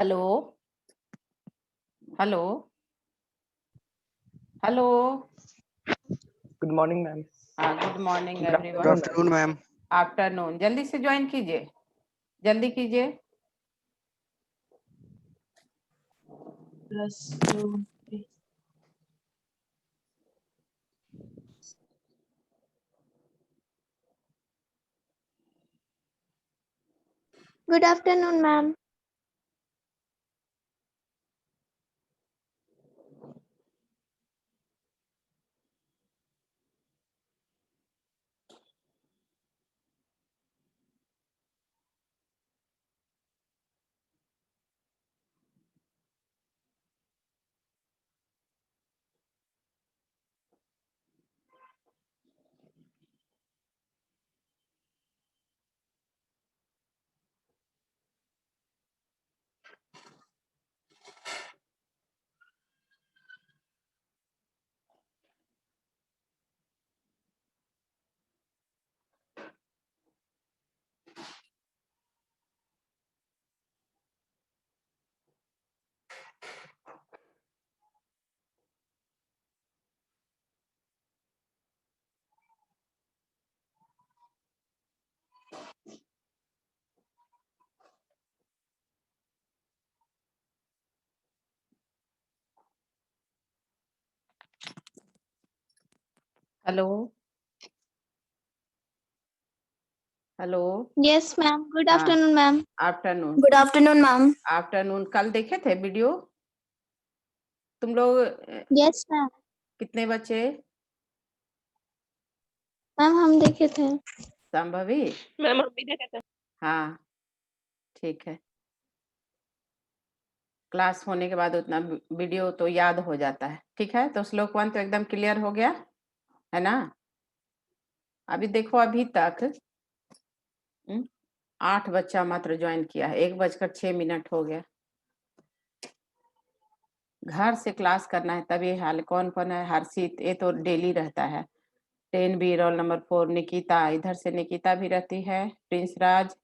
Hello hello hello. Good morning ma'am. हाँ, good morning Good everyone. Afternoon ma'am. Afternoon. जल्दी से join कीजिए, जल्दी कीजिए। Good afternoon, ma'am. Hello hello. Yes, ma'am. Good हाँ, afternoon, ma'am. Afternoon. Good afternoon, ma'am. Afternoon. कल देखे थे वीडियो तुम लोग? Yes, ma'am. कितने बच्चे? मैम हम देखे थे। संभवी? मैम हम भी देखे थे। हाँ, ठीक है। क्लास होने के बाद उतना वीडियो तो याद हो जाता है। ठीक है, तो श्लोक 1 तो एकदम क्लियर हो गया है ना? अभी देखो, अभी तक 8 बच्चा मात्र ज्वाइन किया है। 1:06 हो गया। घर से क्लास करना है तभी हाल। कौन कौन है? हर्षित, ये तो डेली रहता है। 10B रोल नंबर 4 निकिता, इधर से निकिता भी रहती है। प्रिंस राज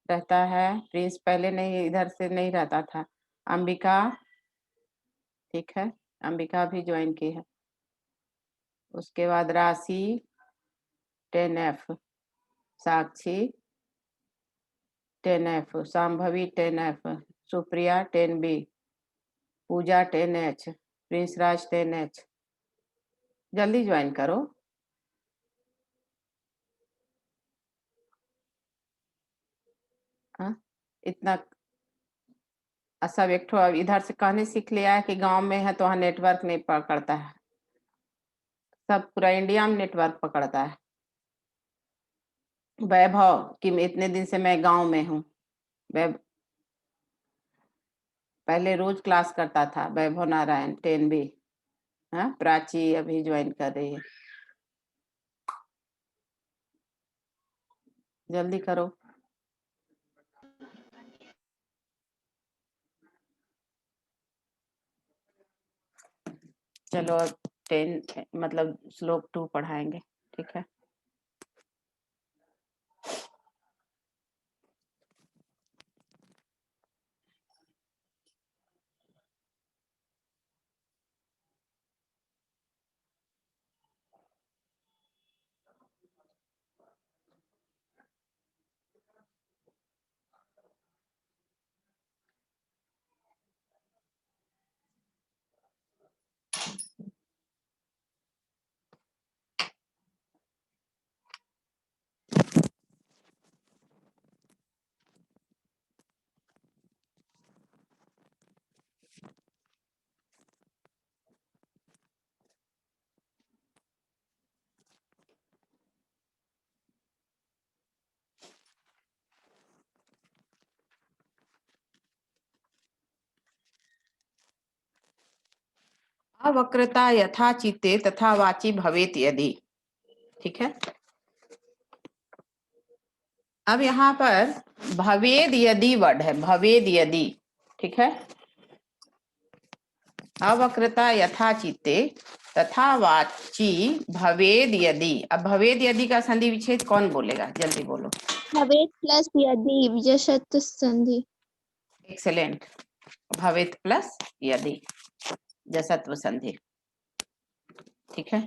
रहता है। प्रिंस पहले नहीं, इधर से नहीं रहता था। अंबिका, ठीक है, अंबिका भी ज्वाइन की है। उसके बाद राशि 10F, साक्षी 10F, Shambhavi 10F, Supriya 10B, पूजा 10H, प्रिंस राज 10H। जल्दी ज्वाइन करो। हाँ, इतना सब एक ठो इधर से कहने सीख लिया है कि गांव में है तो वहाँ नेटवर्क नहीं पकड़ता है। सब पूरा इंडिया में नेटवर्क पकड़ता है। वैभव कि इतने दिन से मैं गांव में हूँ। पहले रोज क्लास करता था। वैभव नारायण 10B। हाँ, प्राची अभी ज्वाइन कर रही है। जल्दी करो। चलो अब 10 मतलब श्लोक 2 पढ़ाएंगे। ठीक है। अवक्रता यथा चित्ते तथा वाची भवेत यदि। ठीक है। अब यहाँ पर भवेद यदि वर्ड है, भवेद यदि। ठीक है। अवक्रता यथा चित्ते तथा वाची भवेद यदि। अब भवेद यदि का संधि विच्छेद कौन बोलेगा? जल्दी बोलो। भवेत प्लस यदि विजयशतु संधि। एक्सेलेंट। भवेत प्लस यदि, जसत्व संधि। ठीक है।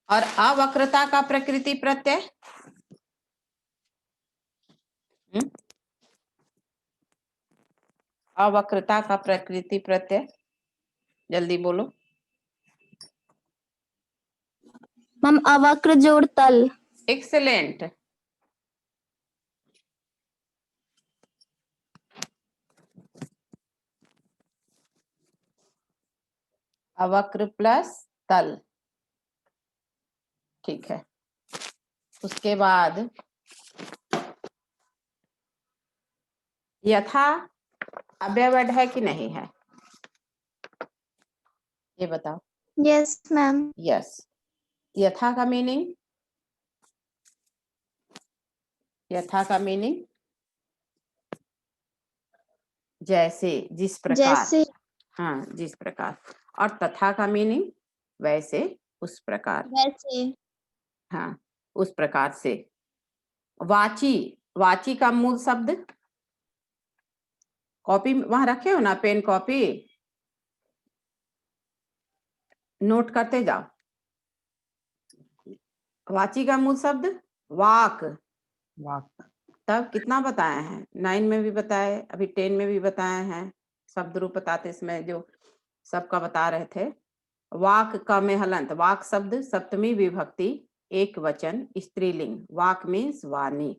और अवक्रता का प्रकृति प्रत्यय, अवक्रता का प्रकृति प्रत्यय, जल्दी बोलो। मैम अवक्र जोड़ तल। एक्सेलेंट। अवक्र प्लस तल। ठीक है। उसके बाद यथा अव्यवड है कि नहीं है, ये बताओ। Yes ma'am. यस। यथा का मीनिंग, यथा का मीनिंग जैसे, जिस प्रकार। जैसे। हाँ, जिस प्रकार। और तथा का मीनिंग वैसे, उस प्रकार। वैसे। हाँ, उस प्रकार से। वाची, वाची का मूल शब्द, कॉपी वहां रखे हो ना, पेन कॉपी, नोट करते जाओ। वाची का मूल शब्द वाक। वाक। तब कितना बताए हैं, 9 में भी बताए, अभी 10 में भी बताए हैं। शब्द रूप बताते इसमें जो सबका बता रहे थे। वाक का में हलंत, वाक शब्द सप्तमी विभक्ति, एक वचन, स्त्रीलिंग। वाक मीन्स वाणी।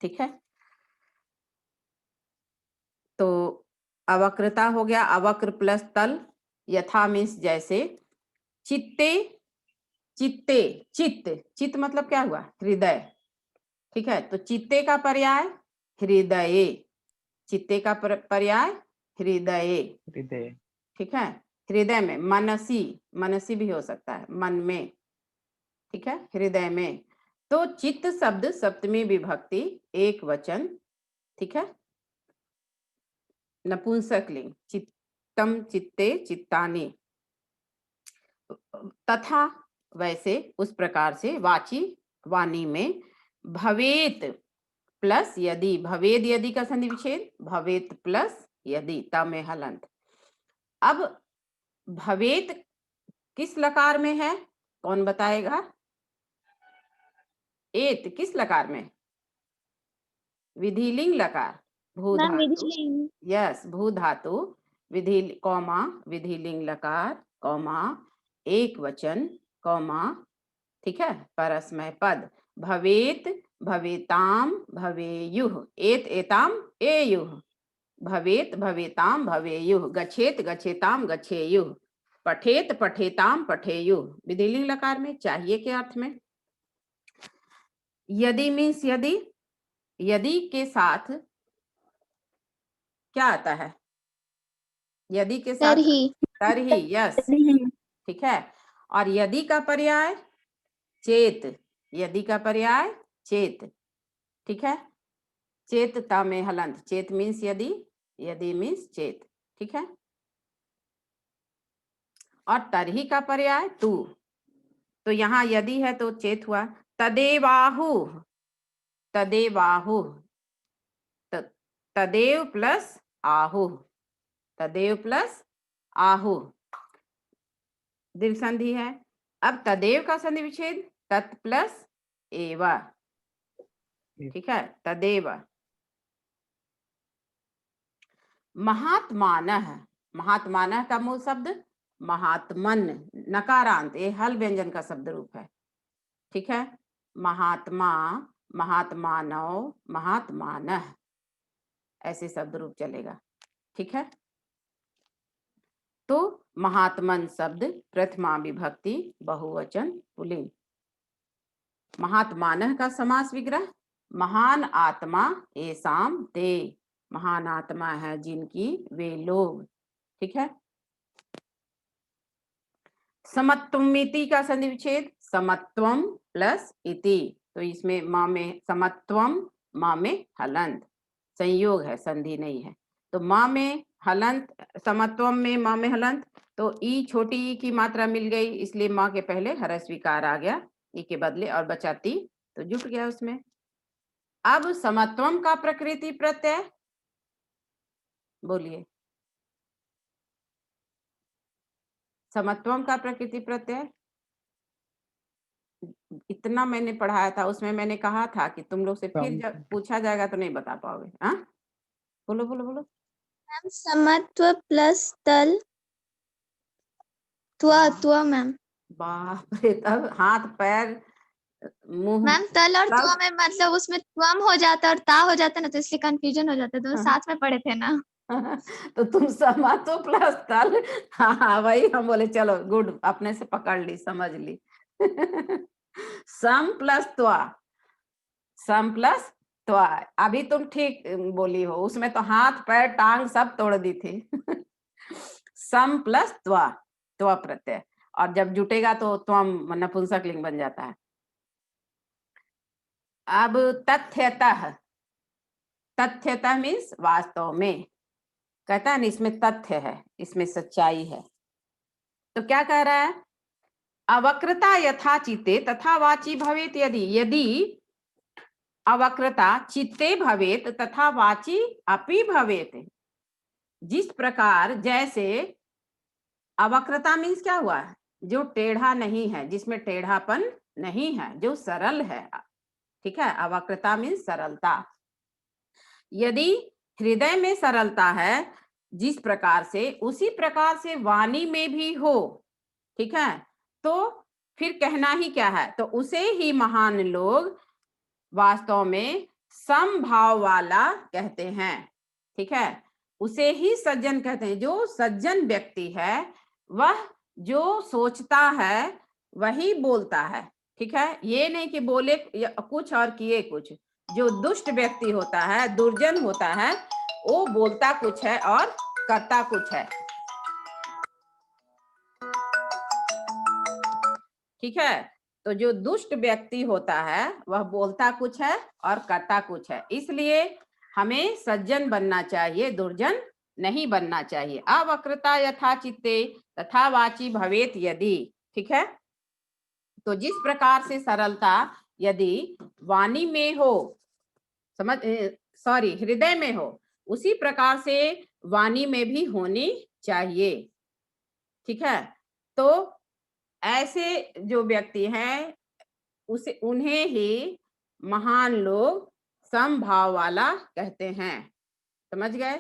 ठीक है। तो अवक्रता हो गया, अवक्र प्लस तल। यथा मीन्स जैसे। चित्ते, चित्ते, चित्त, चित्त मतलब क्या हुआ, हृदय। ठीक है। तो चित्ते का पर्याय हृदय, चित्ते का पर्याय हृदय। हृदय। ठीक है। हृदय में, मनसी, मनसी भी हो सकता है, मन में। ठीक है, हृदय में। तो चित्त शब्द सप्तमी विभक्ति, एक वचन। ठीक है। नपुंसकलिंग, चित्तम, चित्ते, चित्तानि। तथा वैसे, उस प्रकार से, वाची वाणी में। भवेत प्लस यदि, भवेद यदि का संधि विच्छेद, भवेत प्लस यदि, त में हलंत। अब भवेत किस लकार में है, कौन बताएगा। एत किस लकार में, विधिलिंग लकार, भू मैम धातु। विधिलिंग। यस, भू धातु, विधि कौमा, विधिलिंग लकार, कौमा, एक वचन, कौमा। ठीक है। परस्मै पद। भवेत, भवेताम, भवेयुः। एत एताम, एयुः। भवेत, भवेताम, भवेयुः। गच्छेत, गच्छेताम, गच्छेयुः। पठेत, पठेताम, पठेयुः। विधिलिंग लकार में, चाहिए के अर्थ में। यदि मीन्स यदि, यदि के साथ क्या आता है, यदि के साथ तरही। तरही। यस। ठीक है। और यदि का पर्याय चेत, यदि का पर्याय चेत। ठीक है। चेत ता में हलंत, चेत मीन्स यदि, यदि मीन्स चेत। ठीक है। और तरही का पर्याय तू। तो यहाँ यदि है तो चेत हुआ। तदेवाहु, तदेवाहु, तदेव प्लस आहु, तदेव प्लस आहु, दीर्घ संधि है। अब तदेव का संधि विच्छेद, तत् प्लस एव। ठीक है। तदेव। महात्मानः, महात्मानः का मूल शब्द महात्मन, नकारांत, ये हल व्यंजन का शब्द रूप है। ठीक है। महात्मा, महात्मानव, महात्मानः, ऐसे शब्द रूप चलेगा। ठीक है। तो महात्मन शब्द प्रथमा विभक्ति, बहुवचन, पुल्लिंग। महात्मानः का समास विग्रह, महान आत्मा येषां ते, महान आत्मा है जिनकी, वे लोग। ठीक है। समत्वमिति का संधि विच्छेद, समत्वम प्लस इति। तो इसमें माँ में समत्वम, माँ में हलंत, संयोग है, संधि नहीं है। तो माँ में हलंत, समत्वम में माँ में हलंत, तो ई, छोटी ई की मात्रा मिल गई, इसलिए माँ के पहले हरस विकार आ गया ई के बदले, और बचा ती, तो जुट गया उसमें। अब समत्वम का प्रकृति प्रत्यय, बोलिए। समत्वम का प्रकृति प्रत्यय इतना मैंने पढ़ाया था, उसमें मैंने कहा था कि तुम लोग से फिर जब पूछा जाएगा तो नहीं बता पाओगे। हाँ, बोलो बोलो बोलो। मैम समत्व प्लस तल त्वा त्वा मैम। बाप रे, तब हाथ पैर मुंह मैम तल और सब त्वा में मतलब उसमें त्वम हो जाता है और ता हो जाता है ना, तो इसलिए कंफ्यूजन हो जाता है, दोनों साथ में पढ़े थे ना। तो तुम समत्व प्लस तल, हाँ हाँ वही हम बोले, चलो गुड, अपने से पकड़ ली, समझ ली। सम प्लस त्वा, सम प्लस त्वा, अभी तुम ठीक बोली हो, उसमें तो हाथ पैर टांग सब तोड़ दी थी। सम प्लस त्वा, त्वा प्रत्यय, और जब जुटेगा तो त्वम नपुंसक लिंग बन जाता है। अब तथ्यतः, तथ्यतः मीन्स वास्तव में, कहता है ना इसमें तथ्य है, इसमें सच्चाई है। तो क्या कह रहा है, अवक्रता यथा चित्ते तथा वाची भवेत, यदि यदि अवक्रता चित्ते भवेत तथा वाची अपि भवेत, जिस प्रकार, जैसे अवक्रता मीन्स क्या हुआ, जो टेढ़ा नहीं है, जिसमें टेढ़ापन नहीं है, जो सरल है, ठीक है, अवक्रता मीन्स सरलता। यदि हृदय में सरलता है जिस प्रकार से, उसी प्रकार से वाणी में भी हो, ठीक है, तो फिर कहना ही क्या है, तो उसे ही महान लोग वास्तव में समभाव वाला कहते हैं, ठीक है, उसे ही सज्जन कहते हैं। जो सज्जन व्यक्ति है वह जो सोचता है वही बोलता है, ठीक है, ये नहीं कि बोले कुछ और किए कुछ। जो दुष्ट व्यक्ति होता है, दुर्जन होता है, वो बोलता कुछ है और करता कुछ है, ठीक है। तो जो दुष्ट व्यक्ति होता है वह बोलता कुछ है और करता कुछ है, इसलिए हमें सज्जन बनना चाहिए, दुर्जन नहीं बनना चाहिए। अवक्रता यथा चित्ते तथा वाची भवेत यदि, ठीक है, तो जिस प्रकार से सरलता यदि वाणी में हो, समझ, सॉरी, हृदय में हो, उसी प्रकार से वाणी में भी होनी चाहिए, ठीक है। तो ऐसे जो व्यक्ति हैं उसे, उन्हें ही महान लोग समभाव वाला कहते हैं, समझ गए।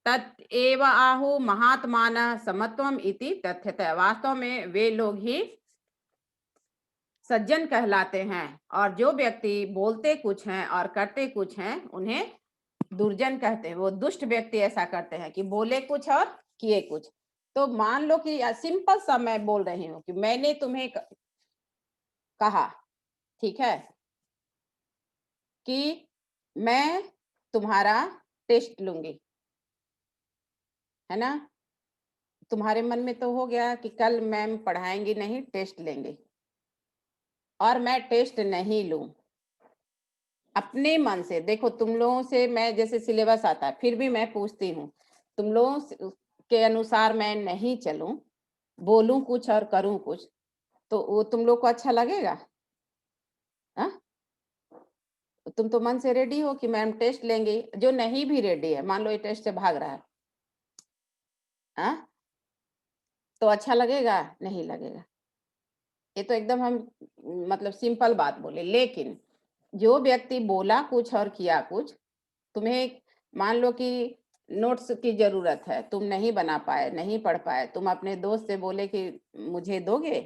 तत् एव आहु महात्मान समत्वम इति तथ्यतः, वास्तव में वे लोग ही सज्जन कहलाते हैं, और जो व्यक्ति बोलते कुछ हैं और करते कुछ हैं उन्हें दुर्जन कहते हैं। वो दुष्ट व्यक्ति ऐसा करते हैं कि बोले कुछ और किए कुछ। तो मान लो कि सिंपल सा मैं बोल रही हूँ कि मैंने तुम्हें कहा, ठीक है, कि मैं तुम्हारा टेस्ट लूंगी, है ना, तुम्हारे मन में तो हो गया कि कल मैम पढ़ाएंगी नहीं, टेस्ट लेंगे, और मैं टेस्ट नहीं लूं, अपने मन से। देखो तुम लोगों से मैं, जैसे सिलेबस आता है फिर भी मैं पूछती हूँ, तुम लोगों के अनुसार मैं नहीं चलूं, बोलूं कुछ और करूं कुछ, तो वो तुम लोग को अच्छा लगेगा? हाँ, तुम तो मन से रेडी हो कि मैम टेस्ट लेंगे, जो नहीं भी रेडी है, मान लो ये टेस्ट से भाग रहा है, हाँ, तो अच्छा लगेगा? नहीं लगेगा। ये तो एकदम हम मतलब सिंपल बात बोले। लेकिन जो व्यक्ति बोला कुछ और किया कुछ, तुम्हें मान लो कि नोट्स की जरूरत है, तुम नहीं बना पाए, नहीं पढ़ पाए, तुम अपने दोस्त से बोले कि मुझे दोगे,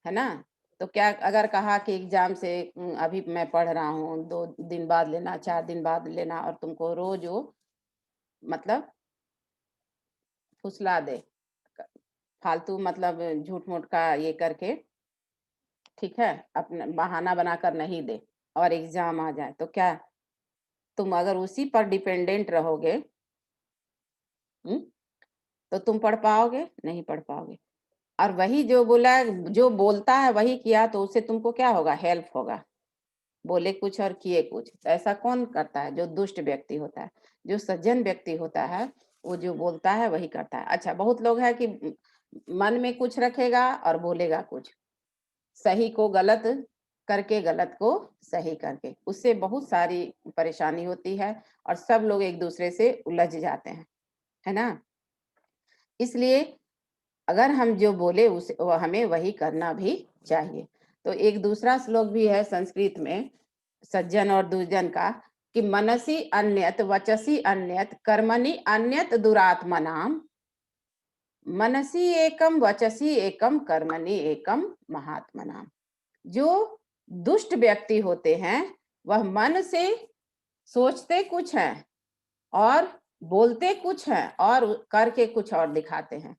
है ना, तो क्या अगर कहा कि एग्जाम से अभी मैं पढ़ रहा हूँ, 2 दिन बाद लेना, 4 दिन बाद लेना, और तुमको रोज वो मतलब फुसला दे, फालतू मतलब झूठ मूठ का ये करके, ठीक है, अपना बहाना बनाकर नहीं दे, और एग्जाम आ जाए, तो क्या तुम अगर उसी पर डिपेंडेंट रहोगे, तो तुम पढ़ पाओगे? नहीं पढ़ पाओगे। और वही जो बोला, जो बोलता है वही किया, तो उससे तुमको क्या होगा? हेल्प होगा। बोले कुछ और किए कुछ। तो ऐसा कौन करता है? जो दुष्ट व्यक्ति होता है। जो सज्जन व्यक्ति होता है वो जो बोलता है वही करता है। अच्छा, बहुत लोग है कि मन में कुछ रखेगा और बोलेगा कुछ, सही को गलत करके गलत को सही करके, उससे बहुत सारी परेशानी होती है और सब लोग एक दूसरे से उलझ जाते हैं, है ना। इसलिए अगर हम जो बोले उसे हमें वही करना भी चाहिए। तो एक दूसरा श्लोक भी है संस्कृत में सज्जन और दुर्जन का कि मनसी अन्यत वचसी अन्यत कर्मणि अन्यत दुरात्मनाम, मनसी एकम वचसी एकम कर्मणि एकम महात्मनाम। जो दुष्ट व्यक्ति होते हैं वह मन से सोचते कुछ हैं और बोलते कुछ हैं और करके कुछ और दिखाते हैं,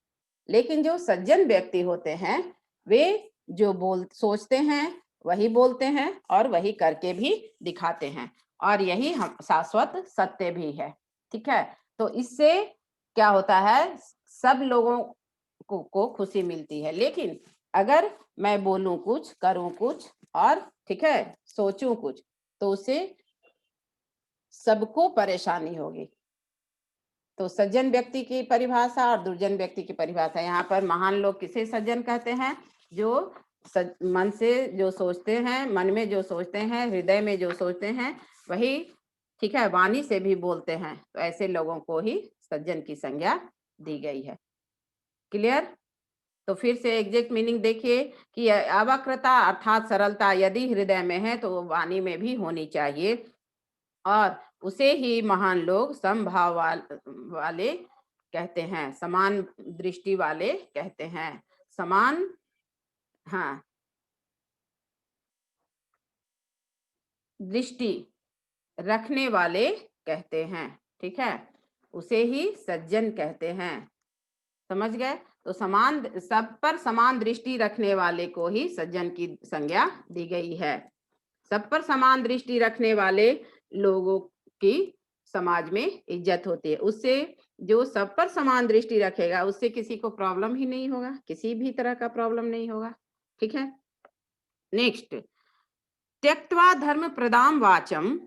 लेकिन जो सज्जन व्यक्ति होते हैं वे जो सोचते हैं वही बोलते हैं और वही करके भी दिखाते हैं, और यही हम शाश्वत सत्य भी है। ठीक है, तो इससे क्या होता है, सब लोगों को खुशी मिलती है। लेकिन अगर मैं बोलूं कुछ, करूं कुछ और ठीक है सोचूं कुछ, तो उससे सबको परेशानी होगी। तो सज्जन व्यक्ति की परिभाषा और दुर्जन व्यक्ति की परिभाषा, यहाँ पर महान लोग किसे सज्जन कहते हैं? जो मन से जो सोचते हैं, मन में जो सोचते हैं, हृदय में जो सोचते हैं वही ठीक है वाणी से भी बोलते हैं, तो ऐसे लोगों को ही सज्जन की संज्ञा दी गई है। क्लियर? तो फिर से एग्जैक्ट मीनिंग देखिए कि अवक्रता अर्थात सरलता यदि हृदय में है तो वाणी में भी होनी चाहिए, और उसे ही महान लोग समभाव वाले कहते हैं, समान दृष्टि वाले कहते हैं, समान हाँ दृष्टि रखने वाले कहते हैं। ठीक है, उसे ही सज्जन कहते हैं। समझ गए? तो समान, सब पर समान दृष्टि रखने वाले को ही सज्जन की संज्ञा दी गई है। सब पर समान दृष्टि रखने वाले लोगों की समाज में इज्जत होती है। उससे जो सब पर समान दृष्टि रखेगा उससे किसी को प्रॉब्लम ही नहीं होगा, किसी भी तरह का प्रॉब्लम नहीं होगा। ठीक है, नेक्स्ट, त्यक्त्वा धर्म प्रदाम वाचम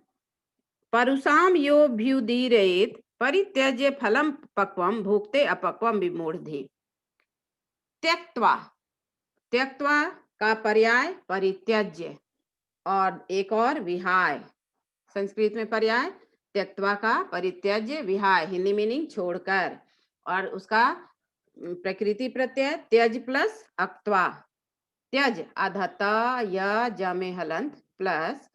परुषाम यो भ्युदीरेत परित्यज्य फलम पक्वम भुक्ते अपक्वम विमूढ़धि। त्यक्त्वा, त्यक्त्वा का पर्याय परित्यज्य और एक और विहाय, संस्कृत में पर्याय त्यक्त्वा का परित्यज्य, विहाय हिंदी मीनिंग छोड़कर, और उसका प्रकृति प्रत्यय त्यज प्लस अक्त्वा। त्यज आधत य ज में हलंत प्लस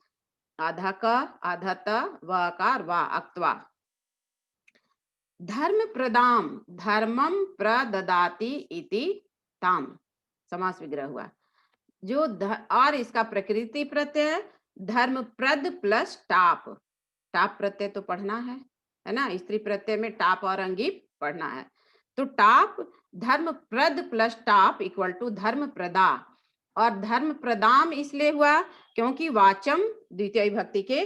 आधक आधत वकार वा अक्त्वा। धर्म प्रदाम धर्मम प्रददाति इति ताम, समास विग्रह हुआ। जो और इसका प्रकृति प्रत्यय धर्म प्रद प्लस टाप, टाप प्रत्यय तो पढ़ना है ना, स्त्री प्रत्यय में टाप और अंगी पढ़ना है। तो टाप धर्म प्रद प्लस टाप इक्वल टू धर्म प्रदा, और धर्म प्रदाम इसलिए हुआ क्योंकि वाचम द्वितीय विभक्ति के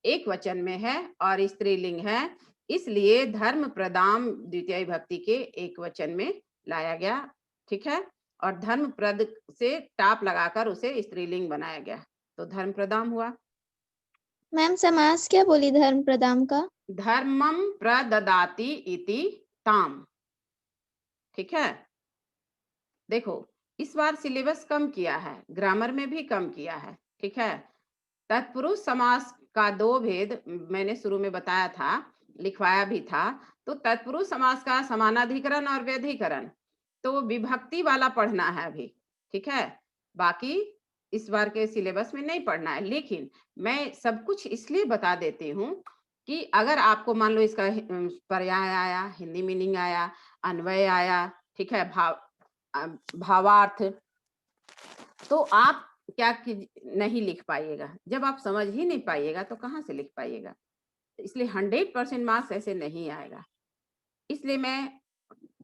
एक वचन में है और स्त्रीलिंग है, इसलिए धर्म प्रदाम द्वितीय विभक्ति के एक वचन में लाया गया। ठीक है, और धर्म प्रद से टाप लगाकर उसे स्त्रीलिंग बनाया गया, तो धर्म प्रदाम हुआ। मैम समास क्या बोली धर्म प्रदाम का? धर्मम प्रददाति इति ताम। ठीक है, देखो इस बार सिलेबस कम किया है, ग्रामर में भी कम किया है। ठीक है, तत्पुरुष समास का दो भेद मैंने शुरू में बताया था, लिखवाया भी था। तो तत्पुरुष समास का समानाधिकरण और व्यधिकरण तो विभक्ति वाला पढ़ना है अभी। ठीक है, बाकी इस बार के सिलेबस में नहीं पढ़ना है, लेकिन मैं सब कुछ इसलिए बता देती हूँ कि अगर आपको मान लो इसका पर्याय आया, हिंदी मीनिंग आया, अन्वय आया, ठीक है, भावार्थ, तो आप क्या नहीं लिख पाइएगा। जब आप समझ ही नहीं पाइएगा तो कहाँ से लिख पाइएगा। इसलिए 100% मार्क्स ऐसे नहीं आएगा। इसलिए मैं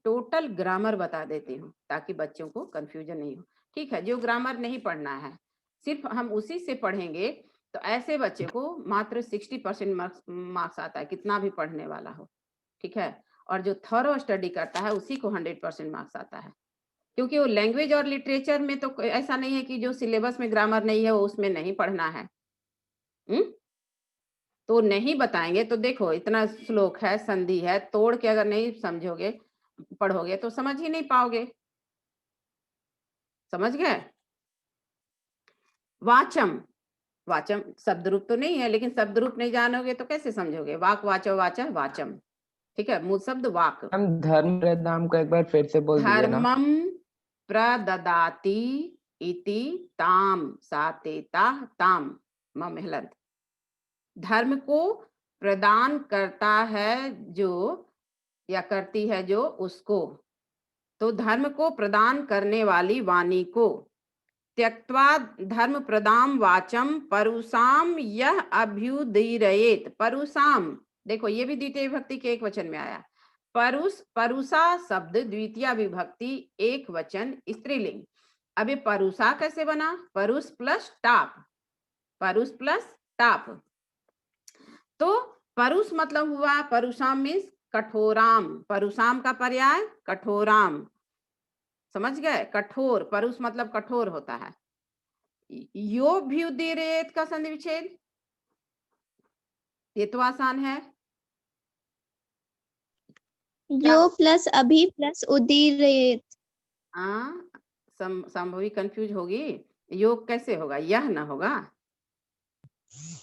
टोटल ग्रामर बता देती हूँ ताकि बच्चों को कंफ्यूजन नहीं हो। ठीक है, जो ग्रामर नहीं पढ़ना है सिर्फ हम उसी से पढ़ेंगे तो ऐसे बच्चे को मात्र 60% मार्क्स आता है, कितना भी पढ़ने वाला हो। ठीक है, और जो थॉरो स्टडी करता है उसी को 100% मार्क्स आता है, क्योंकि वो लैंग्वेज और लिटरेचर में तो ऐसा नहीं है कि जो सिलेबस में ग्रामर नहीं है वो उसमें नहीं पढ़ना है। तो नहीं बताएंगे तो देखो इतना श्लोक है, संधि है, तोड़ के अगर नहीं समझोगे पढ़ोगे तो समझ ही नहीं पाओगे। समझ गए? वाचम वाचम शब्द रूप तो नहीं है, लेकिन शब्द रूप नहीं जानोगे तो कैसे समझोगे? वाक वाचो वाचा वाचम, ठीक है, मूल शब्द वाक। मैम धर्म नाम को एक बार फिर से बोल दीजिए ना। धर्मम प्रददाति इति ताम सातेता ताम मम हलंत। धर्म को प्रदान करता है जो, या करती है जो, उसको। तो धर्म को प्रदान करने वाली वाणी को। त्यक्त्वा धर्म प्रदाम वाचम परुषाम यह अभ्युदीरयेत। परुषाम, देखो ये भी द्वितीय विभक्ति के एक वचन में आया। परुष, परुषा शब्द द्वितीय विभक्ति एक वचन स्त्रीलिंग। अब ये परुषा कैसे बना? परुष प्लस टाप, परुष प्लस टाप। तो परुष मतलब हुआ, परुषाम मीन्स कठोराम, परुषाम का पर्याय कठोराम, समझ गए? कठोर, परुष मतलब कठोर होता है। योभ्युदीरयेत का संधि विच्छेद, ये तो आसान है। यो प्लस अभी प्लस उदीरयेत। संभवी कंफ्यूज होगी। योग कैसे होगा? यह ना होगा।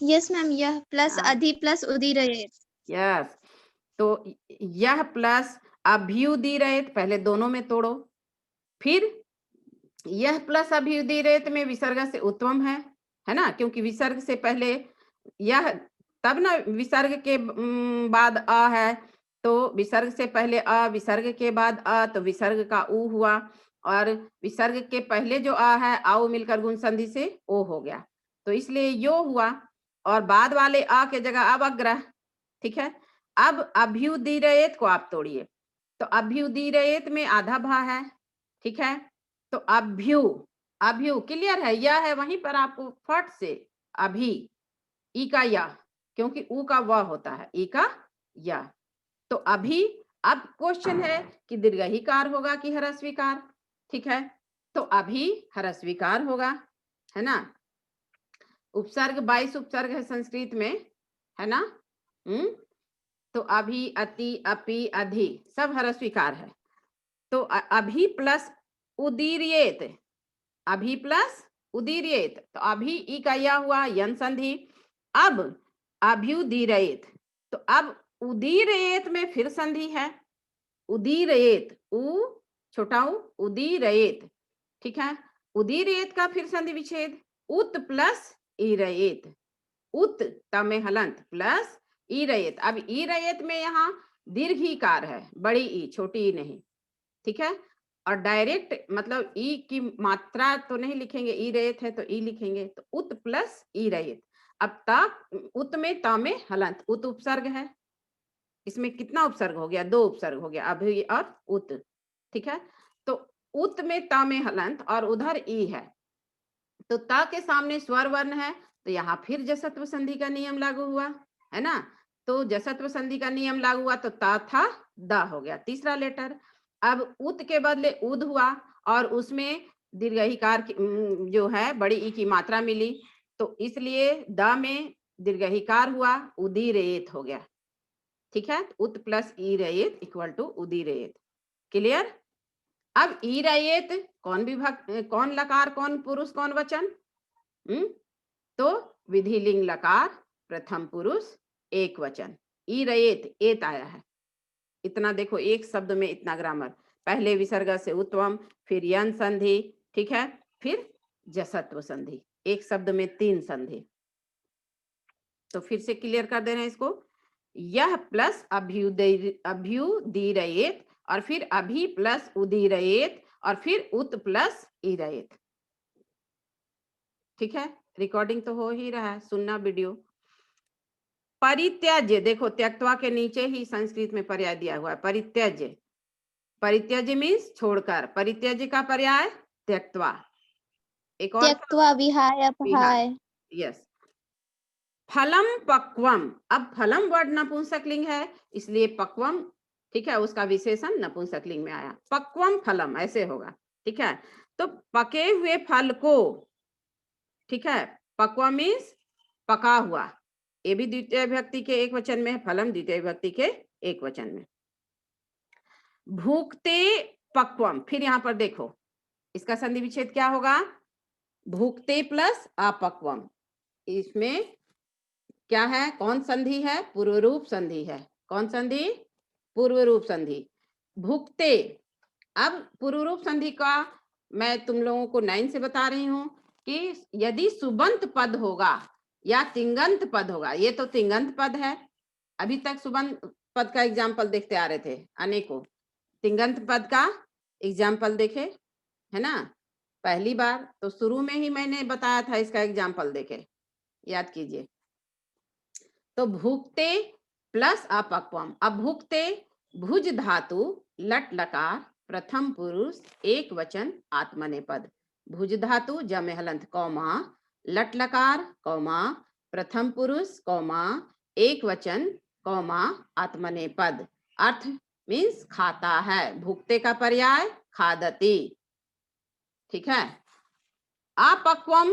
यस मैम, यह प्लस अधि प्लस उदीरयेत। यस, तो यह प्लस अभ्युदीरयेत, पहले दोनों में तोड़ो। फिर यह प्लस अभ्युदीरयेत में विसर्ग से उत्तम है ना, क्योंकि विसर्ग से पहले यह, तब ना विसर्ग के बाद अ है, तो विसर्ग से पहले अ, विसर्ग के बाद अ, तो विसर्ग का उ हुआ, और विसर्ग के पहले जो अ है, आओ मिलकर गुण संधि से ओ हो गया, तो इसलिए यो हुआ, और बाद वाले अ के जगह अब अग्रह, ठीक है। अब अभ्युदीरयेत को आप तोड़िए, तो अभ्युदीरयेत में आधा भा है, ठीक है। तो अभ्यु, अभ्यु क्लियर है, यह है, वहीं पर आपको फट से अभी, ई का या, क्योंकि ऊ का व होता है, ई का या, तो अभी। अब क्वेश्चन है कि दीर्घईकार होगा कि ह्रस्वीकार, ठीक है। तो अभी ह्रस्वीकार होगा, है ना। उपसर्ग 22 उपसर्ग है संस्कृत में, है ना। तो अभी, अति, अपि, अधि सब ह्रस्वीकार है। तो अभी प्लस उदीरयेत, अभी प्लस उदीरयेत, तो अभी ई का या हुआ, यन संधि। अब अभ्युदीरयेत, तो अब उदीरयेत में फिर संधि है, उदीरयेत, उ छोटा उ, उदीरयेत, ठीक है। उदीरयेत का फिर संधि विच्छेद, उत प्लस ईरयेत, उत तमे हलंत प्लस ईरयेत। अब ईरयेत में यहाँ दीर्घीकार है, बड़ी ई, छोटी ई नहीं, ठीक है। और डायरेक्ट मतलब ई की मात्रा तो नहीं लिखेंगे, ई रयत है तो ई लिखेंगे, तो उत प्लस ई रयत। अब तक उत में ता में हलंत, उत उपसर्ग है, इसमें कितना उपसर्ग हो गया? 2 उपसर्ग हो गया, अभी और उत, ठीक है। तो उत में ता में हलंत और उधर ई है, तो ता के सामने स्वर वर्ण है, तो यहाँ फिर जसत्व संधि का नियम लागू हुआ, है ना। तो जसत्व संधि का नियम लागू हुआ, तो ता था दा हो गया, तीसरा लेटर। अब उत के बदले उद हुआ, और उसमें दीर्घईकार जो है बड़ी ई की मात्रा मिली, तो इसलिए द में दीर्घईकार हुआ, उदीरयेत हो गया, ठीक है। उत प्लस ई रयेत इक्वल टू उदीरयेत, क्लियर। अब ई रयेत कौन विभक्त, कौन लकार, कौन पुरुष, कौन वचन? तो विधिलिंग लकार, प्रथम पुरुष, एक वचन। ई रयेत, एत आया है, इतना देखो, एक शब्द में इतना ग्रामर, पहले विसर्ग से उत्तम, फिर यन संधि, ठीक है, फिर जसत्व संधि, एक शब्द में 3 संधि। तो फिर से क्लियर कर दे रहे हैं इसको, यह प्लस अभ्युदीरयेत, और फिर अभी प्लस उदीरयेत, और फिर उत प्लस ईरयेत, ठीक है। रिकॉर्डिंग तो हो ही रहा है, सुनना वीडियो। परित्यज्य, देखो त्यक्त्वा के नीचे ही संस्कृत में पर्याय दिया हुआ है, परित्यज्य। परित्यज्य मीन्स छोड़कर, परित्यज्य का पर्याय त्यक्त्वा। एक और त्यक्त्वा विहाय अपहाय। यस। फलम पक्वम, अब फलम वर्ड नपुंसकलिंग है, इसलिए पक्वम, ठीक है, उसका विशेषण नपुंसकलिंग में आया, पक्वम फलम ऐसे होगा, ठीक है। तो पके हुए फल को, ठीक है, पक्वा मीन्स पका हुआ, ये भी द्वितीय विभक्ति के एक वचन में है, फलम द्वितीय विभक्ति के एक वचन में। भूखते पक्वम, फिर यहां पर देखो इसका संधि विच्छेद क्या होगा? भूखते प्लस अपक्वम, इसमें क्या है, कौन संधि है, पूर्व रूप संधि है। कौन संधि, पूर्व रूप संधि। भुक्ते, अब पूर्व रूप संधि का मैं तुम लोगों को 9 से बता रही हूं कि यदि सुबंत पद होगा या तिंगंत पद होगा, ये तो तिंगंत पद है, अभी तक सुबंत पद का एग्जाम्पल देखते आ रहे थे अनेकों, तिंगंत पद का एग्जाम्पल देखे है ना पहली बार, तो शुरू में ही मैंने बताया था इसका एग्जाम्पल देखे, याद कीजिए। तो भुक्ते प्लस अपक्वम। अब भुक्ते भुज धातु लट लकार प्रथम पुरुष एक वचन आत्मनेपद। भुज धातु जमे हलंत कौमा लट लकार कौमा प्रथम पुरुष कौमा एक वचन कौमा आत्मनेपद। अर्थ मीन्स खाता है। भुक्ते का पर्याय खादती। ठीक है। अपक्वम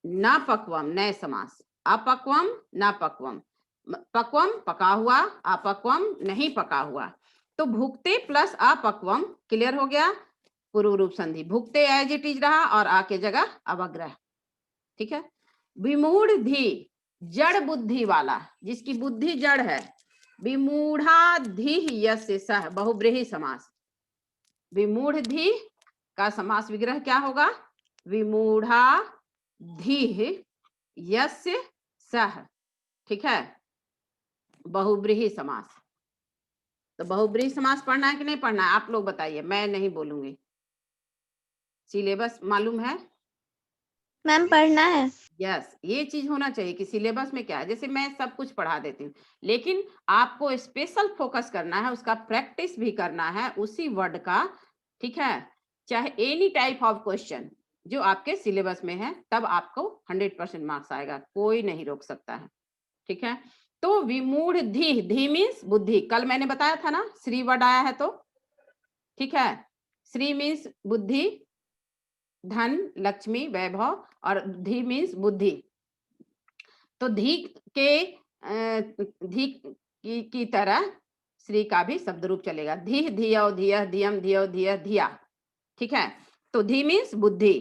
न पक्वम नए समास। अपक्वम न पक्वम, पक्वम पका हुआ, अपक्वम नहीं पका हुआ। तो भुक्ते प्लस अपक्वम क्लियर हो गया, पूर्व रूप संधि। भुक्ते एज इट इज रहा और आके जगह अवग्रह। ठीक है। विमूढ़ धी जड़ बुद्धि वाला, जिसकी बुद्धि जड़ है। विमूढ़ा धी यस्य सह बहुब्रीहि समास। विमूढ़ धी का समास विग्रह क्या होगा, विमूढ़ा धीः यस्य सह। ठीक है, बहुब्रीहि समास। तो बहुब्रीहि समास पढ़ना है कि नहीं पढ़ना है, आप लोग बताइए, मैं नहीं बोलूंगी। सिलेबस मालूम है मैम? पढ़ना है। यस, ये चीज होना चाहिए कि सिलेबस में क्या है। जैसे मैं सब कुछ पढ़ा देती हूँ, लेकिन आपको स्पेशल फोकस करना है, उसका प्रैक्टिस भी करना है उसी वर्ड का। ठीक है, चाहे एनी टाइप ऑफ क्वेश्चन जो आपके सिलेबस में है, तब आपको 100% मार्क्स आएगा, कोई नहीं रोक सकता है। ठीक है। तो विमूढ़ धी, धी मीन्स बुद्धि, कल मैंने बताया था ना, श्री वर्ड आया है तो। ठीक है, श्री मीन्स बुद्धि, धन, लक्ष्मी, वैभव, और धी मीन्स बुद्धि। तो धी की तरह श्री का भी शब्द रूप चलेगा। धी धियो धिय धियम धियो धिय धिया। ठीक है, तो धी मीन्स बुद्धि।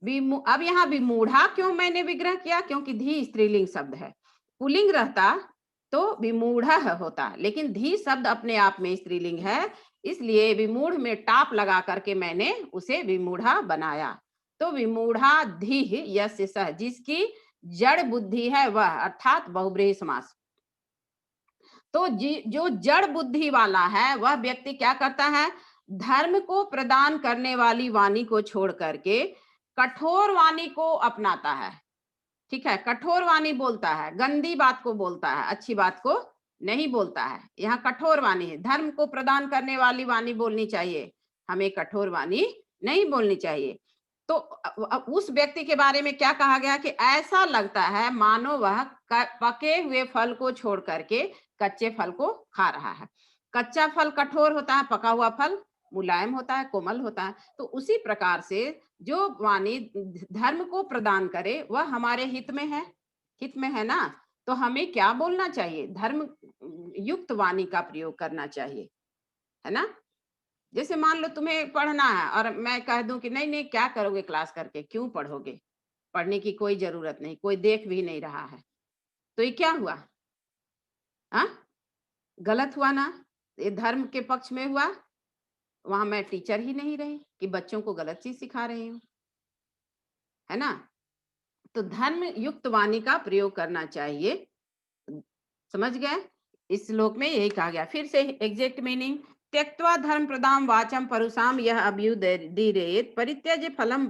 अब यहाँ विमूढ़ा क्यों मैंने विग्रह किया, क्योंकि धी स्त्रीलिंग शब्द है। पुल्लिंग रहता तो विमूढ़ होता, लेकिन धी शब्द अपने आप में स्त्रीलिंग है, इसलिए विमूढ़ में टाप लगा करके मैंने उसे विमूढ़ा बनाया। तो विमूढ़ा धी यस्य सह, जिसकी जड़ बुद्धि है वह, अर्थात बहुब्रीहि समास। तो जो जड़ बुद्धि वाला है वह व्यक्ति क्या करता है, धर्म को प्रदान करने वाली वाणी को छोड़ करके कठोर वाणी को अपनाता है। ठीक है, कठोर वाणी बोलता है, गंदी बात को बोलता है, अच्छी बात को नहीं बोलता है। यहाँ कठोर वाणी है, धर्म को प्रदान करने वाली वाणी बोलनी चाहिए, हमें कठोर वाणी नहीं बोलनी चाहिए। तो उस व्यक्ति के बारे में क्या कहा गया कि ऐसा लगता है मानो वह पके हुए फल को छोड़ करके कच्चे फल को खा रहा है। कच्चा फल कठोर होता है, पका हुआ फल मुलायम होता है, कोमल होता है। तो उसी प्रकार से जो वाणी धर्म को प्रदान करे वह हमारे हित में है, हित में है ना। तो हमें क्या बोलना चाहिए, धर्म युक्त वाणी का प्रयोग करना चाहिए, है ना। जैसे मान लो तुम्हें पढ़ना है और मैं कह दूं कि नहीं नहीं क्या करोगे क्लास करके, क्यों पढ़ोगे, पढ़ने की कोई जरूरत नहीं, कोई देख भी नहीं रहा है, तो ये क्या हुआ, हाँ गलत हुआ ना, ये धर्म के पक्ष में हुआ। वहां मैं टीचर ही नहीं रही कि बच्चों को गलत चीज सिखा रही हूँ, है ना। तो धर्म युक्त वाणी का प्रयोग करना चाहिए, समझ गए। इस श्लोक में यही कहा गया। फिर से एग्जैक्ट मीनिंग, त्यक्त्वा धर्म प्रदाम वाचम परुषाम यह अभ्युदीरेत परित्यज्य फलम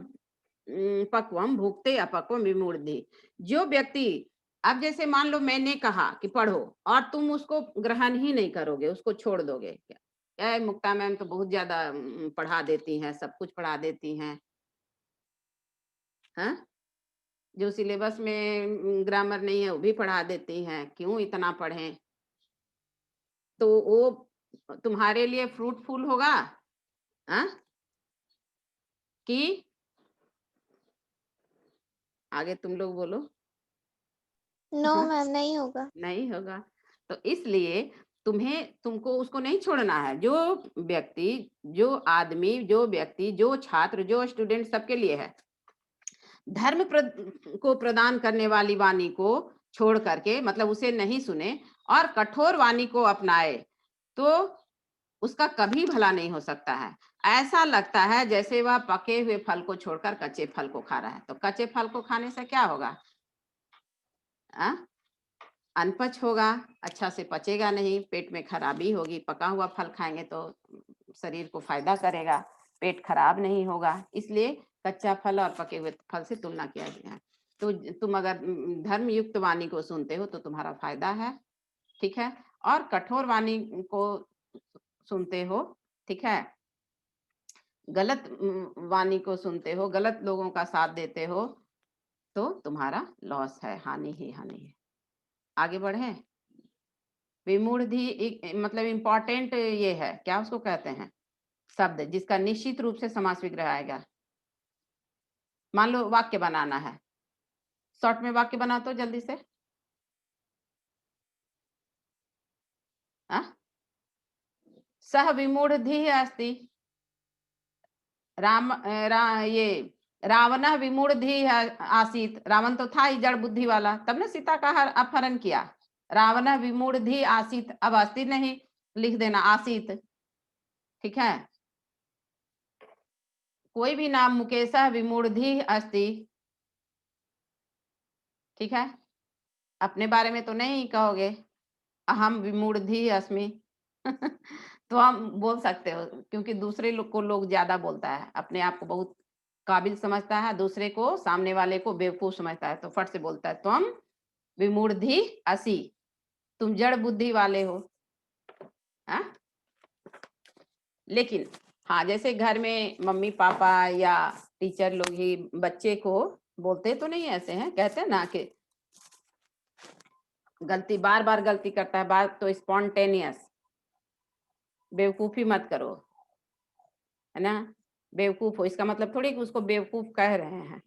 पक्वम भुक्ते अपक्वम विमूढ़ि। जो व्यक्ति, अब जैसे मान लो मैंने कहा कि पढ़ो और तुम उसको ग्रहण ही नहीं करोगे, उसको छोड़ दोगे, क्या मुक्ता मैम तो बहुत ज्यादा पढ़ा देती हैं, सब कुछ पढ़ा देती हैं, हाँ जो सिलेबस में ग्रामर नहीं है वो भी पढ़ा देती हैं, क्यों इतना पढ़ें। तो वो तुम्हारे लिए फ्रूटफुल होगा, हाँ कि आगे तुम लोग बोलो। नो मैम, नहीं होगा। नहीं होगा। तो इसलिए तुमको उसको नहीं छोड़ना है। जो व्यक्ति, जो आदमी, जो व्यक्ति, जो छात्र, जो स्टूडेंट, सबके लिए है। धर्म को प्रदान करने वाली वाणी को छोड़ करके, मतलब उसे नहीं सुने और कठोर वाणी को अपनाए तो उसका कभी भला नहीं हो सकता है। ऐसा लगता है जैसे वह पके हुए फल को छोड़कर कच्चे फल को खा रहा है। तो कच्चे फल को खाने से क्या होगा? अनपच होगा, अच्छा से पचेगा नहीं, पेट में खराबी होगी। पका हुआ फल खाएंगे तो शरीर को फायदा करेगा, पेट खराब नहीं होगा। इसलिए कच्चा फल और पके हुए फल से तुलना किया गया है। तो तुम अगर धर्म युक्त वाणी को सुनते हो तो तुम्हारा फायदा है, ठीक है। और कठोर वाणी को सुनते हो, ठीक है, गलत वाणी को सुनते हो, गलत लोगों का साथ देते हो तो तुम्हारा लॉस है, हानि ही हानि है। आगे बढ़े। विमूढ़धि मतलब इंपॉर्टेंट ये है, क्या उसको कहते हैं, शब्द जिसका निश्चित रूप से समास विग्रह आएगा। मान लो वाक्य बनाना है, शॉर्ट में वाक्य बना तो जल्दी से। सह विमूढ़धि अस्ति, ये रावण विमूढ़धि आसीत, रावण तो था ही जड़ बुद्धि वाला, तब ने सीता का अपहरण किया। रावण विमूढ़धि आसीत, अब अस्ति नहीं लिख देना, आसीत, ठीक है। कोई भी नाम मुकेश विमूढ़धि अस्ति, ठीक है। अपने बारे में तो नहीं कहोगे अहम विमूढ़धि अस्मि तो हम बोल सकते हो, क्योंकि दूसरे लोग को लोग ज्यादा बोलता है, अपने आप को बहुत काबिल समझता है, दूसरे को, सामने वाले को बेवकूफ समझता है, तो फट से बोलता है तुम विमूढ़धि असि, तुम जड़ बुद्धि वाले हो। लेकिन हाँ, जैसे घर में मम्मी पापा या टीचर लोग ही बच्चे को बोलते तो नहीं ऐसे हैं, कहते हैं ना कि गलती बार बार गलती करता है, बात तो स्पॉन्टेनियस, बेवकूफी मत करो, है ना, बेवकूफ हो, इसका मतलब थोड़ी कि उसको बेवकूफ कह रहे हैं।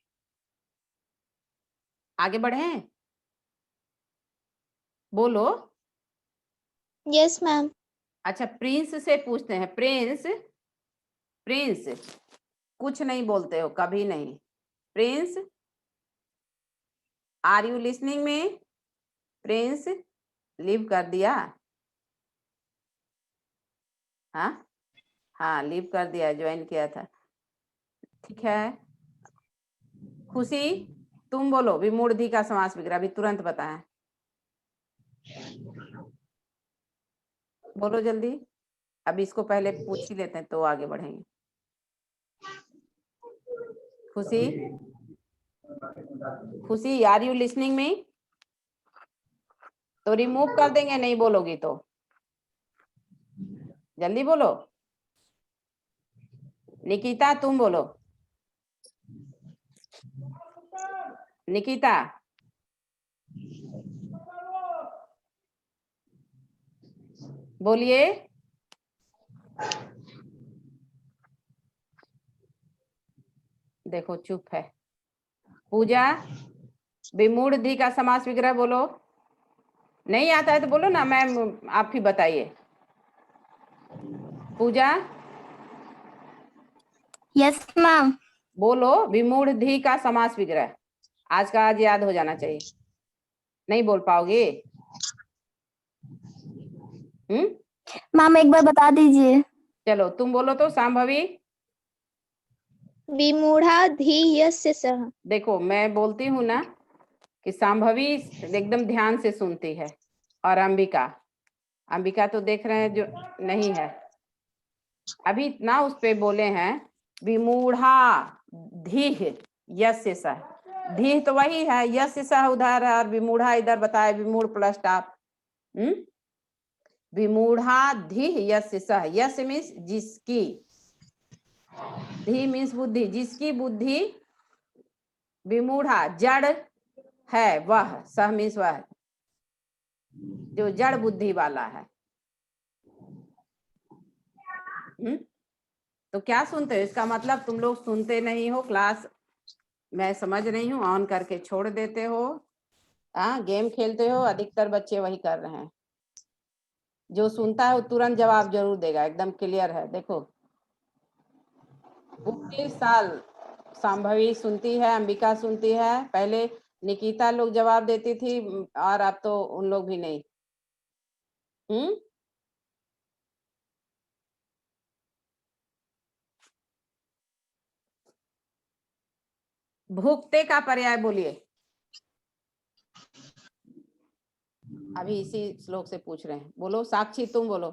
आगे बढ़े, बोलो। Yes ma'am. अच्छा, प्रिंस से पूछते हैं, प्रिंस, प्रिंस कुछ नहीं बोलते हो, कभी नहीं। प्रिंस, आर यू लिसनिंग में? प्रिंस लीव कर दिया? हाँ लीव कर दिया, ज्वाइन किया था, ठीक है। खुशी तुम बोलो, विमूढ़धि का समास विग्रह अभी तुरंत बताएं, बोलो जल्दी। अभी इसको पहले पूछ ही लेते हैं तो आगे बढ़ेंगे। खुशी, खुशी आर यू लिसनिंग में? तो रिमूव कर देंगे नहीं बोलोगी तो, जल्दी बोलो। निकिता तुम बोलो, निकिता बोलिए। देखो चुप है। पूजा, विमूढ़धि का समास विग्रह बोलो। नहीं आता है तो बोलो ना मैम, आप ही बताइए। पूजा, यस मैम। बोलो विमूढ़धि का समास विग्रह, आज का आज याद हो जाना चाहिए। नहीं बोल पाओगे? मैम एक बार बता दीजिए। चलो तुम बोलो तो, सांभवी। विमूढ़ाधि यस्य सः। देखो मैं बोलती हूँ ना कि सांभवी एकदम ध्यान से सुनती है, और अंबिका, अंबिका तो देख रहे हैं जो नहीं है, अभी इतना उस पे बोले हैं विमूढ़ा धीह यस्य सः। धीह तो वही है, यस्य सः उधर है और विमूढ़ा इधर बताया, विमूढ़ प्लस स्टॉप। विमूढ़ा धीह यस्य सः, यस्य मीन्स जिसकी, धी मीन्स बुद्धि, जिसकी बुद्धि विमूढ़ा जड़ है वह, सह मीन्स वह, जो जड़ बुद्धि वाला है। तो क्या सुनते हो, इसका मतलब तुम लोग सुनते नहीं हो, क्लास मैं समझ रही हूँ ऑन करके छोड़ देते हो, गेम खेलते हो, अधिकतर बच्चे वही कर रहे हैं। जो सुनता है वो तुरंत जवाब जरूर देगा, एकदम क्लियर है। देखो 19 साल संभवी सुनती है, अंबिका सुनती है, पहले निकिता लोग जवाब देती थी और अब तो उन लोग भी नहीं। भुगते का पर्याय बोलिए। अभी इसी श्लोक से पूछ रहे हैं, बोलो साक्षी, तुम बोलो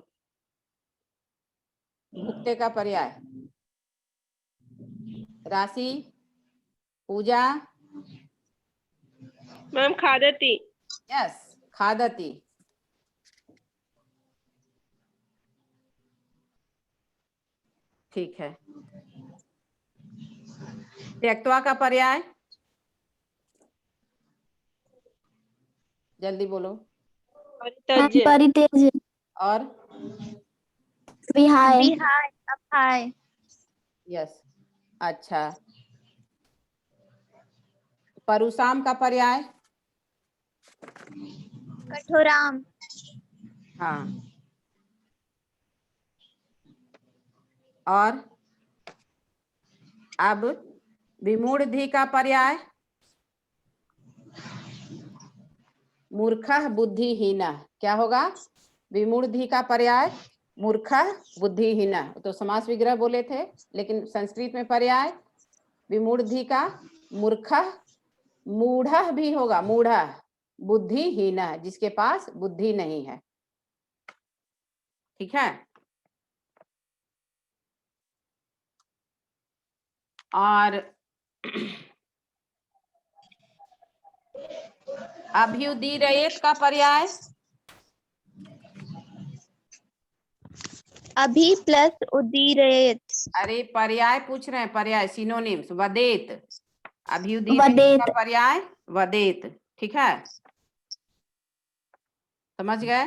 भुगते का पर्याय। राशि, पूजा, मैम खादती। यस, खादती। ठीक है। त्यक्त्वा का पर्याय, जल्दी बोलो। परित्यज्य और विहाय, विहाय, अपाय। यस, अच्छा। परुषाम का पर्याय, कठोराम। हाँ। और अब विमूढ़धि का पर्याय, मूर्खः बुद्धिहीनः। क्या होगा? विमूढ़धि का पर्याय मूर्खः बुद्धिहीनः। तो समास विग्रह बोले थे, लेकिन संस्कृत में पर्याय विमूढ़धि का मूर्खः, मूढ़ः भी होगा, मूढ़ः, बुद्धिहीनः, जिसके पास बुद्धि नहीं है। ठीक है। और अभ्युदीरयेत का पर्याय, अभि प्लस उदीरयेत। अरे पर्याय पूछ रहे हैं, पर्याय सिनोनिम्स। वदेत, अभ्युदीरयेत का पर्याय वदेत। ठीक है, समझ गए?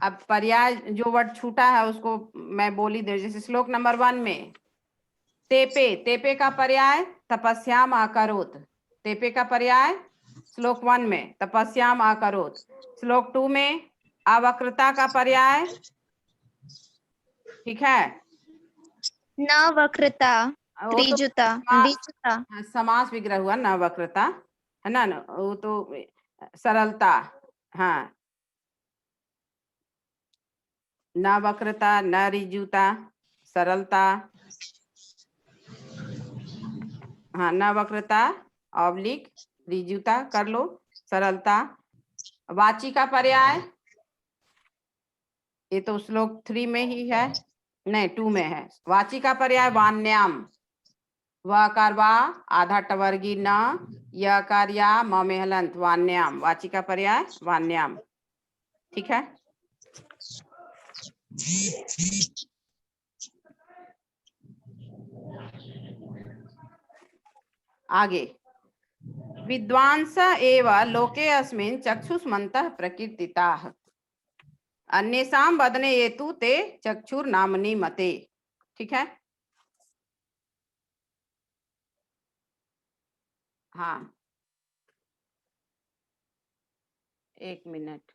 अब पर्याय जो वर्ड छूटा है उसको मैं बोली दे। जैसे श्लोक नंबर 1 में तेपे, तेपे का पर्याय तपस्याम आकरोत। तेपे का पर्याय श्लोक 1 में तपस्याम आकरोत। श्लोक 2 में अवक्रता का पर्याय, ठीक है, न वक्रता, त्रिजुता, द्विजुता। समास विग्रह हुआ, न वक्रता, है ना, वो तो सरलता। हाँ, न वक्रता, न रिजुता, सरलता। हाँ, न वक्रता ऑब्लिक रिजुता कर लो, सरलता। वाची का पर्याय, ये तो श्लोक 3 में ही है, नहीं 2 में है। वाची का पर्याय वान्याम, वकार वा, आधा टवर्गी न, यकार या, म में हलंत, वान्याम। वाची का पर्याय वान्याम। ठीक है। आगे, विद्वांस एव लोके अस्मिन् चक्षुष्मन्तः प्रकीर्तिताः, अन्येषां वदने हेतु ते चक्षुर्नाम्नि मते। ठीक है। हाँ, 1 मिनट।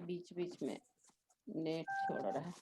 बीच बीच में नेट छोड़ रहा है।